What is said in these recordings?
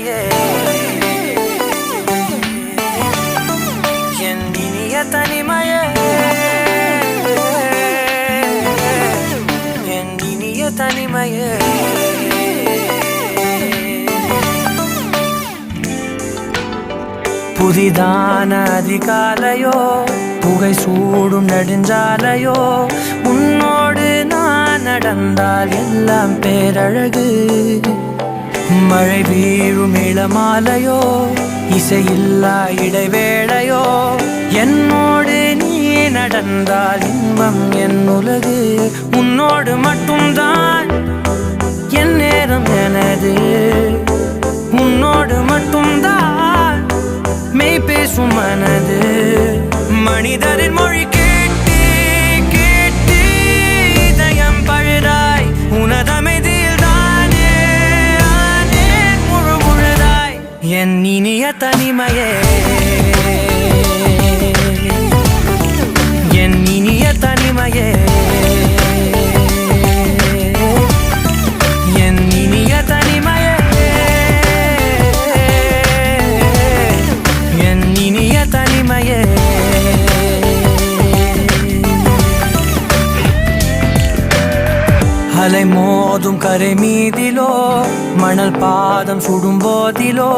தனிமையே என் இனிய தனிமையே என் இனிய தனிமையே புதிதான அதிகாலையோ புகை சூடும் நெடுஞ்சாலையோ உன்னோடு நான் நடந்தால் எல்லாம் பேரழகு மழை வீழும் இளமாலையோ இசையில்லா இடைவேளையோ என்னோடு நீ நடந்தால் இன்பம் என் உலகு உன்னோடு மட்டும்தான் என் நேரம் எனது உன்னோடு மட்டும்தான் மெய் பேசும் மனது மனிதரின் மொழி கேட்டு கேட்டு இதயம் பழுதாய் உனதமைதியில் தானே ஆனே முழு முழுதாய் என் இனிய தனிமையே என் இனிய தனிமையே என் இனிய தனிமையே என் இனிய தனிமையே அலை மோதும் கரை மீதிலோ மணல் பாதம் சுடும் போதிலோ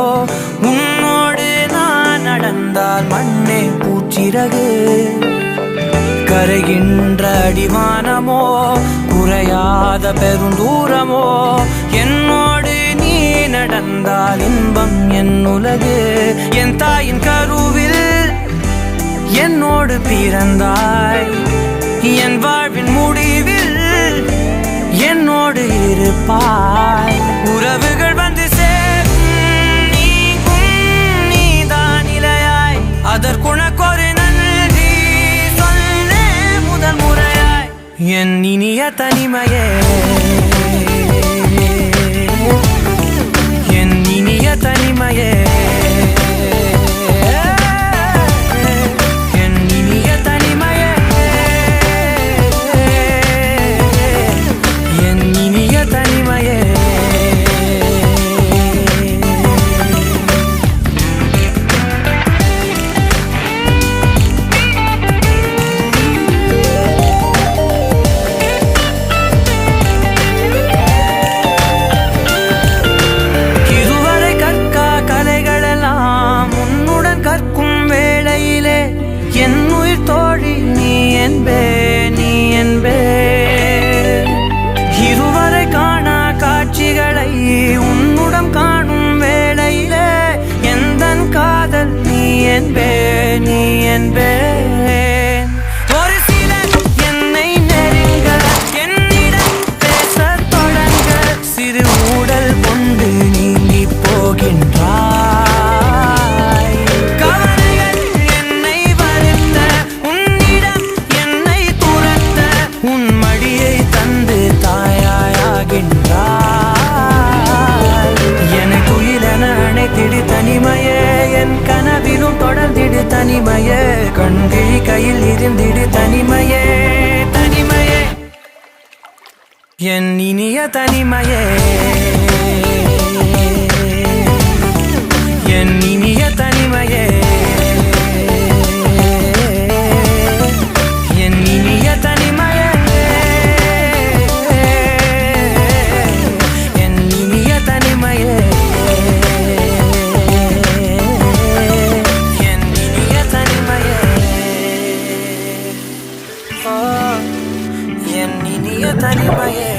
உன்னோடு நான் நடந்தால் மண்ணே பூச்சிறகு கரைகின்ற அடிவானமோ குறையாத பெருந்தூரமோ என்னோடு நீ நடந்தால் இன்பம் என் உலகு என் தாயின் கருவில் என்னோடு பிறந்தாய் என் வாழ்வின் முடிவில் என்னோடு இருப்பாய் உறவுகள் வந்து சேரும் நீக்கும் நீதான் இலையாய் அதற்குணக்கொரு நன்றி சொல்ல முதல் முறையாய் என் இனிய தனிமையே என் இனிய தனிமையே இருவரை காணா காட்சிகளை உன்னுடன் காணும் வேளையிலே எந்தன் காதல் நீ என்பேன் நீ என்பேன் ஒரு சிலர் என்னை நெருங்க என்னிடம் பேச தொடங்க சிறு ஊடல் கொண்டு நீங்கி போகின்றாய் தனிமையே என் கனவிலும் தொடர்ந்திடு தனிமையே கண்கிழி கையில் இருந்திடு தனிமையே தனிமையே என் இனிய தனிமையே என் இனிய தனிமையே என் இனிய தனிமையே என் இனிய தனிமையே என் இனிய தனிமையே